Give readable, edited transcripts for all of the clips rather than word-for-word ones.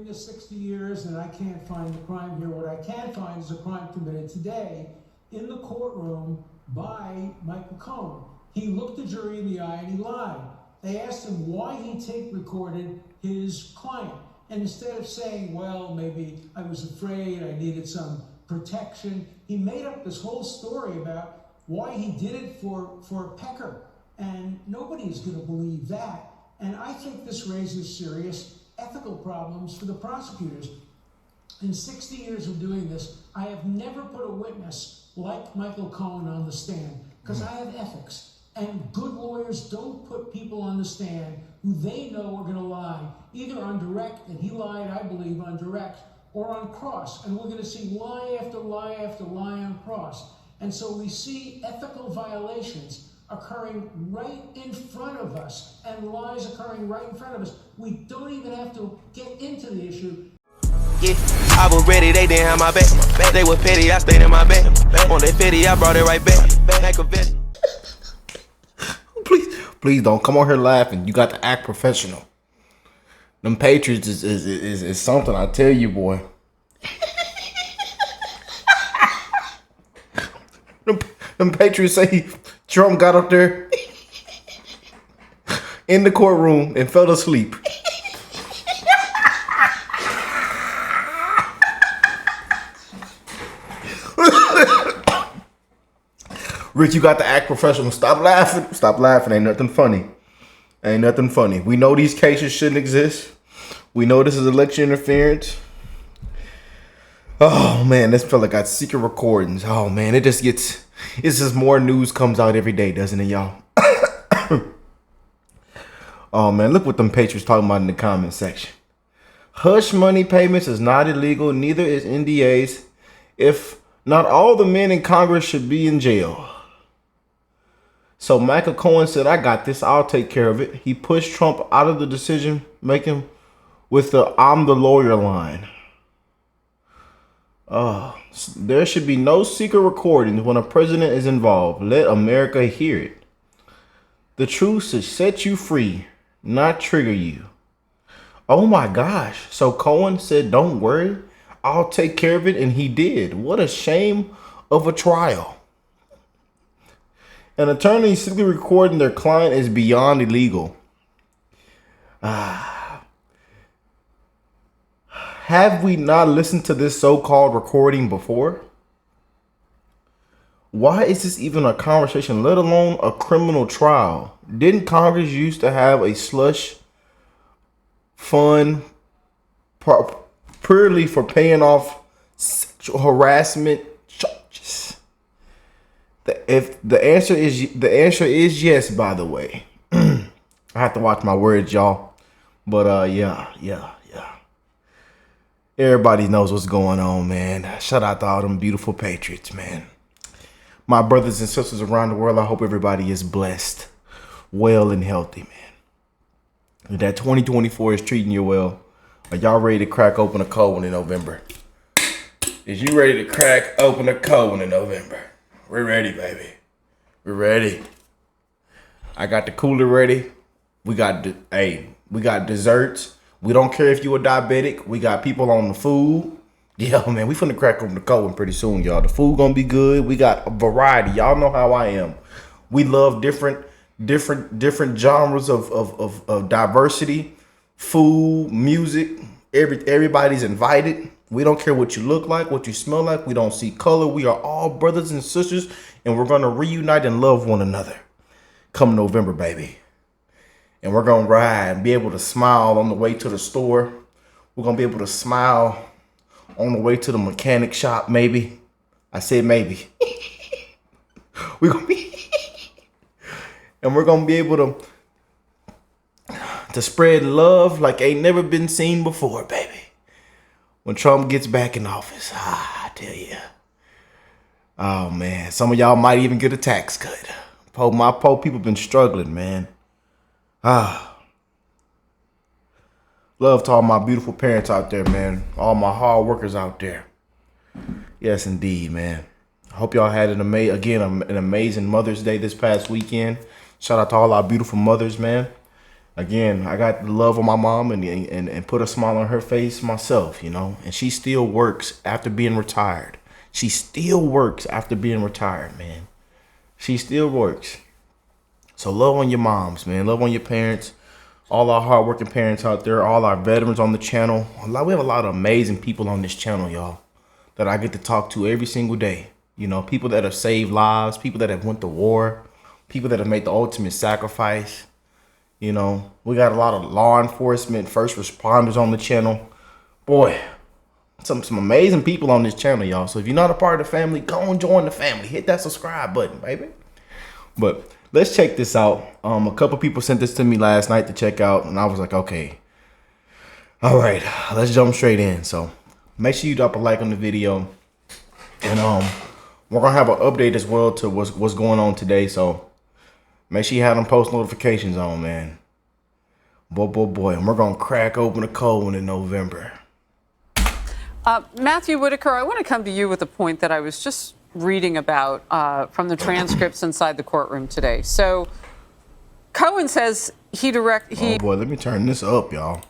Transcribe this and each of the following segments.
doing this 60 years and I can't find the crime here. What I can find is a crime committed today in the courtroom by Michael Cohen. He looked the jury in the eye and he lied. They asked him why he tape recorded his client. And instead of saying, well, maybe I was afraid, I needed some protection, he made up this whole story about why he did it for Pecker. And nobody is going to believe that. And I think this raises serious ethical problems for the prosecutors. In 60 years of doing this, I have never put a witness like Michael Cohen on the stand because I have ethics. And good lawyers don't put people on the stand who they know are going to lie, either on direct, and he lied, I believe, on direct, or on cross. And we're going to see lie after lie after lie on cross. And so we see ethical violations occurring right in front of us and lies occurring right in front of us. We don't even have to get into the issue. Yeah, I was ready, they didn't have my back. They were petty, I stayed in my bed. On that petty, I brought it right back. Like a vet. Please don't come on here laughing. You got to act professional. Them Patriots is something, I tell you, boy. them Patriots say Trump got up there in the courtroom and fell asleep. Rick, you got to act professional. Stop laughing. Stop laughing. Ain't nothing funny. Ain't nothing funny. We know these cases shouldn't exist. We know this is election interference. Oh, man. This fella got secret recordings. Oh, man. It's just more news comes out every day, doesn't it, y'all? Oh, man. Look what them Patriots talking about in the comment section. Hush money payments is not illegal. Neither is NDAs. If not, all the men in Congress should be in jail. So Michael Cohen said, I got this. I'll take care of it. He pushed Trump out of the decision making with the I'm the lawyer line. There should be no secret recordings when a president is involved. Let America hear it. The truth should set you free, not trigger you. Oh my gosh. So Cohen said, don't worry. I'll take care of it. And he did. What a shame of a trial. An attorney simply recording their client is beyond illegal. Have we not listened to this so-called recording before? Why is this even a conversation, let alone a criminal trial? Didn't Congress used to have a slush fund purely for paying off sexual harassment charges? If the answer is yes, by the way. I have to watch my words, y'all. But yeah. Everybody knows what's going on, man. Shout out to all them beautiful Patriots, man. My brothers and sisters around the world, I hope everybody is blessed, well, and healthy, man. And that 2024 is treating you well. Are y'all ready to crack open a cold one in November? Is you ready to crack open a cold one in November? We're ready, baby. We're ready. I got the cooler ready. We got desserts. We don't care if you a diabetic. We got people on the food. Yeah, man, we finna crack open the cold one pretty soon, y'all. The food gonna be good. We got a variety. Y'all know how I am. We love different genres of diversity, food, music. Everybody's invited. We don't care what you look like, what you smell like. We don't see color. We are all brothers and sisters, and we're going to reunite and love one another come November, baby. And we're going to ride and be able to smile on the way to the store. We're going to be able to smile on the way to the mechanic shop, maybe. I said maybe. We're going to be... and we're going to be able to spread love like ain't never been seen before, baby. When Trump gets back in office, I tell you. Oh, man. Some of y'all might even get a tax cut. My poor people been struggling, man. Love to all my beautiful parents out there, man. All my hard workers out there. Yes, indeed, man. I hope y'all had an amazing Mother's Day this past weekend. Shout out to all our beautiful mothers, man. again, I got the love of my mom and put a smile on her face myself, you know. And she still works after being retired. She still works after being retired, man. She still works. So love on your moms, man. Love on your parents. All our hardworking parents out there, all our veterans on the channel. We have a lot of amazing people on this channel, y'all, that I get to talk to every single day. You know, people that have saved lives, people that have went to war, people that have made the ultimate sacrifice. You know, we got a lot of law enforcement, first responders on the channel. Boy, some amazing people on this channel, y'all. So if you're not a part of the family, go and join the family. Hit that subscribe button, baby. But let's check this out. A couple people sent this to me last night to check out, and I was like, okay, all right, let's jump straight in. So make sure you drop a like on the video, and we're gonna have an update as well to what's going on today. So make sure you have them post notifications on, man. Boy, and we're gonna crack open a cold one in November. Matthew Whitaker, I want to come to you with a point that I was just reading about from the transcripts inside the courtroom today. So Cohen says oh boy, let me turn this up, y'all.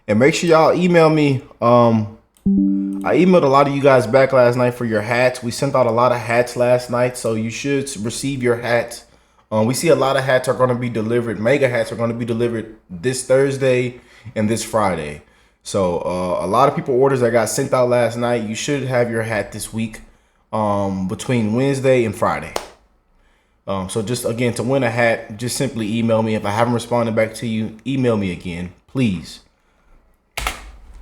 And make sure y'all email me. I emailed a lot of you guys back last night for your hats. We sent out a lot of hats last night, so you should receive your hats. We see a lot of hats are going to be delivered. Mega hats are going to be delivered this Thursday and this Friday. So a lot of people orders that got sent out last night. You should have your hat this week between Wednesday and Friday. So just again, to win a hat, just simply email me. If I haven't responded back to you, email me again, please.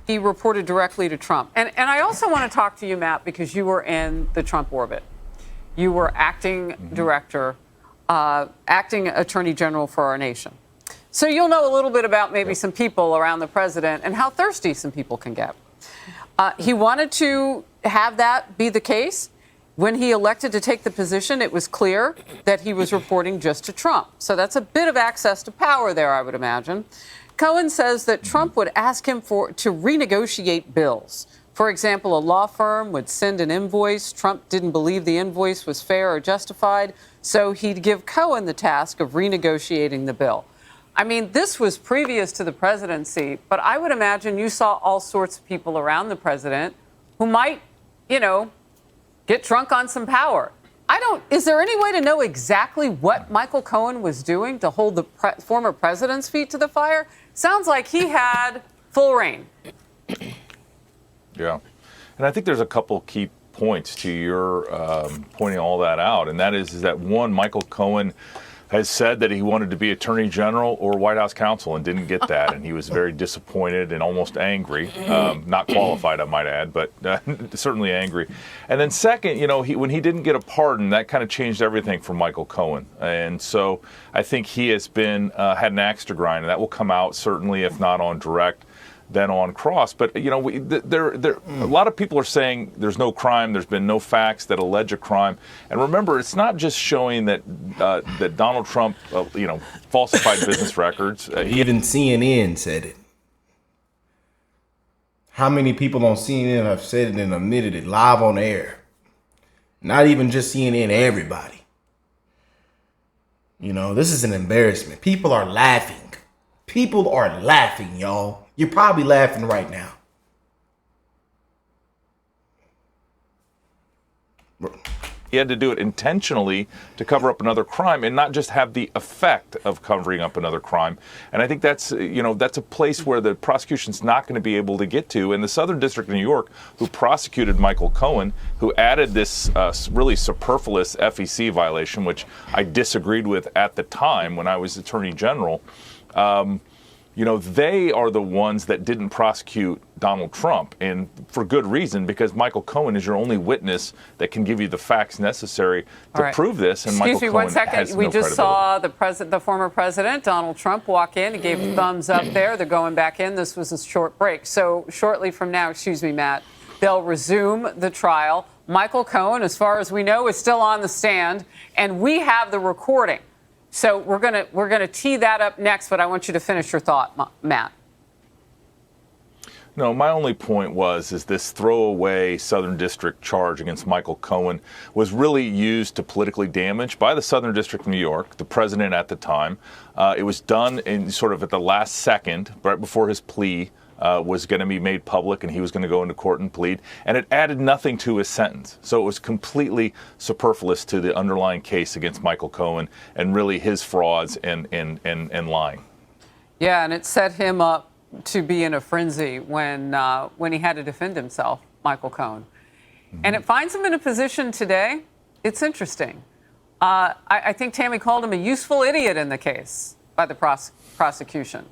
He reported directly to Trump. And I also want to talk to you, Matt, because you were in the Trump orbit. You were acting director, acting attorney general for our nation. So you'll know a little bit about maybe some people around the president and how thirsty some people can get. He wanted to have that be the case. When he elected to take the position, it was clear that he was reporting just to Trump. So that's a bit of access to power there, I would imagine. Cohen says that Trump would ask him to renegotiate bills. For example, a law firm would send an invoice. Trump didn't believe the invoice was fair or justified, so he'd give Cohen the task of renegotiating the bill. I mean, this was previous to the presidency, but I would imagine you saw all sorts of people around the president who might, get drunk on some power. Is there any way to know exactly what Michael Cohen was doing to hold the former president's feet to the fire? Sounds like he had full reign. Yeah. And I think there's a couple key points to your pointing all that out. And that is that one, Michael Cohen has said that he wanted to be attorney general or White House counsel and didn't get that. And he was very disappointed and almost angry. Not qualified, I might add, but certainly angry. And then second, when he didn't get a pardon, that kind of changed everything for Michael Cohen. And so I think he has been had an axe to grind, and that will come out certainly, if not on direct, then on cross. But, a lot of people are saying there's no crime, there's been no facts that allege a crime. And remember, it's not just showing that that Donald Trump, falsified business records. Even CNN said it. How many people on CNN have said it and admitted it live on air? Not even just CNN, everybody. This is an embarrassment. People are laughing. People are laughing, y'all. You're probably laughing right now. He had to do it intentionally to cover up another crime and not just have the effect of covering up another crime. And I think that's a place where the prosecution's not going to be able to get to. And the Southern District of New York, who prosecuted Michael Cohen, who added this really superfluous FEC violation, which I disagreed with at the time when I was Attorney General, they are the ones that didn't prosecute Donald Trump, and for good reason, because Michael Cohen is your only witness that can give you the facts necessary to prove this. And Excuse Michael me Cohen one second. has We no just saw the former president, Donald Trump, walk in. He gave a thumbs up there. They're going back in. This was a short break. So shortly from now, Matt, they'll resume the trial. Michael Cohen, as far as we know, is still on the stand, and we have the recording. So we're gonna tee that up next, but I want you to finish your thought, Matt. No, my only point is this throwaway Southern District charge against Michael Cohen was really used to politically damage by the Southern District of New York, the president at the time. It was done in sort of at the last second, right before his plea was going to be made public and he was going to go into court and plead, and it added nothing to his sentence. So it was completely superfluous to the underlying case against Michael Cohen and really his frauds and lying. Yeah, and it set him up to be in a frenzy when he had to defend himself, Michael Cohen. Mm-hmm. And it finds him in a position today. It's interesting. I think Tammy called him a useful idiot in the case by the prosecution.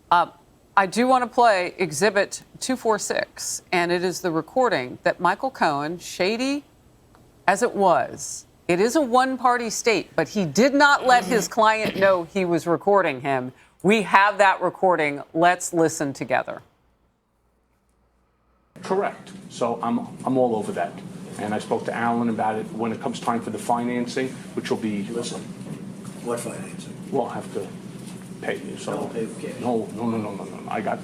I do want to play Exhibit 246, and it is the recording that Michael Cohen, shady as it was, it is a one-party state, but he did not let his client know he was recording him. We have that recording. Let's listen together. Correct. So I'm all over that. And I spoke to Alan about it when it comes time for the financing, which will be... Listen, what financing? We'll have to pay you. So Don't pay for cash. No. I got...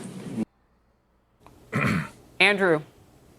Andrew,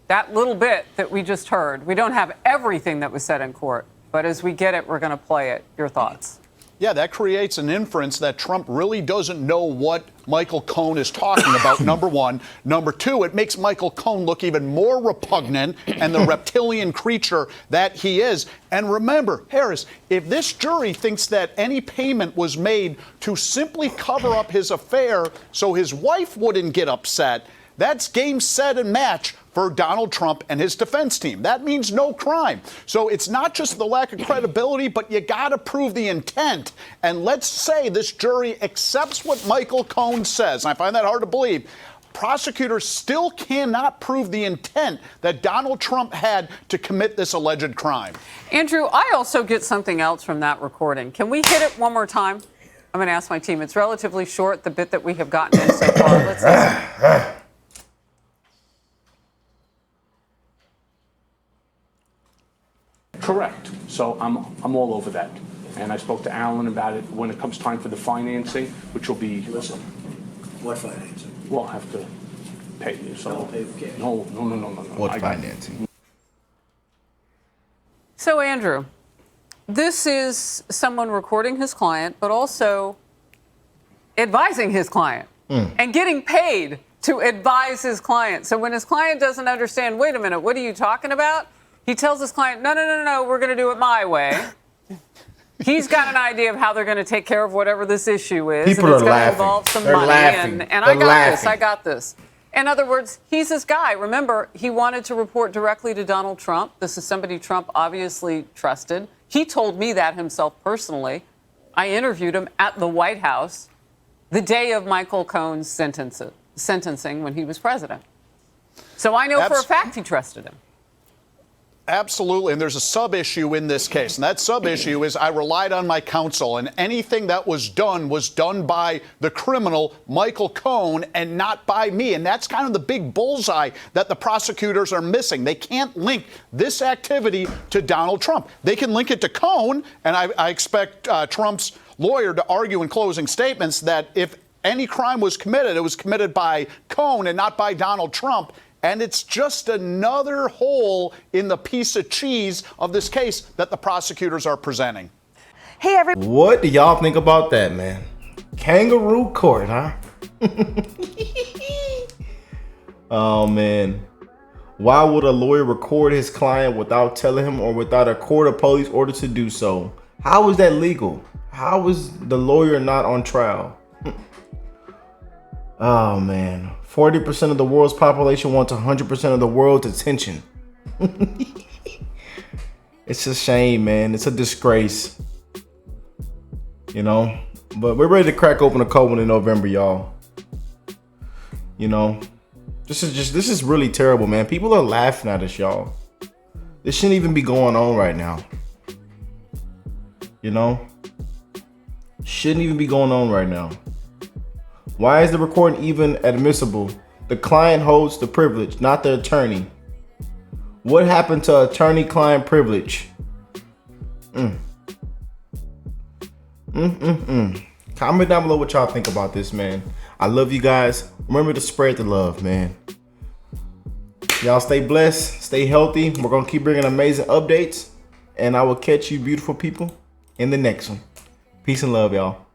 that little bit that we just heard, we don't have everything that was said in court, but as we get it, we're going to play it. Your thoughts? Yeah, that creates an inference that Trump really doesn't know what Michael Cohen is talking about, number one. Number two, it makes Michael Cohen look even more repugnant and the reptilian creature that he is. And remember, Harris, if this jury thinks that any payment was made to simply cover up his affair so his wife wouldn't get upset, that's game, set, and match for Donald Trump and his defense team. That means no crime. So it's not just the lack of credibility, but you got to prove the intent. And let's say this jury accepts what Michael Cohen says. I find that hard to believe. Prosecutors still cannot prove the intent that Donald Trump had to commit this alleged crime. Andrew, I also get something else from that recording. Can we hit it one more time? I'm going to ask my team. It's relatively short, the bit that we have gotten in so far. Let's listen. Correct. So I'm all over that. And I spoke to Alan about it when it comes time for the financing, which will be... Listen, what financing? We'll have to pay you. So Don't pay for cash. No. What financing? So, Andrew, this is someone recording his client, but also advising his client and getting paid to advise his client. So when his client doesn't understand, wait a minute, what are you talking about? He tells his client, no, we're going to do it my way. He's got an idea of how they're going to take care of whatever this issue is. People and it's are going to laughing. involve some They're money. laughing. And They're I got laughing. this. In other words, he's this guy. Remember, he wanted to report directly to Donald Trump. This is somebody Trump obviously trusted. He told me that himself personally. I interviewed him at the White House the day of Michael Cohen's sentencing when he was president. So I know for a fact he trusted him. Absolutely, and there's a sub-issue in this case, and that sub-issue is I relied on my counsel, and anything that was done by the criminal, Michael Cohen, and not by me, and that's kind of the big bullseye that the prosecutors are missing. They can't link this activity to Donald Trump. They can link it to Cohen, and I expect Trump's lawyer to argue in closing statements that if any crime was committed, it was committed by Cohen and not by Donald Trump. And it's just another hole in the piece of cheese of this case that the prosecutors are presenting. Hey, everybody. What do y'all think about that, man? Kangaroo court, huh? Oh, man. Why would a lawyer record his client without telling him or without a court or police order to do so? How is that legal? How is the lawyer not on trial? Oh, man. 40% of the world's population wants 100% of the world's attention. It's a shame, man. It's a disgrace. You know? But we're ready to crack open a cold one in November, y'all. You know? This is really terrible, man. People are laughing at us, y'all. This shouldn't even be going on right now. You know? Shouldn't even be going on right now. Why is the recording even admissible? The client holds the privilege, not the attorney. What happened to attorney-client privilege? Comment down below what y'all think about this, man. I love you guys. Remember to spread the love, man. Y'all stay blessed, stay healthy. We're going to keep bringing amazing updates. And I will catch you beautiful people in the next one. Peace and love, y'all.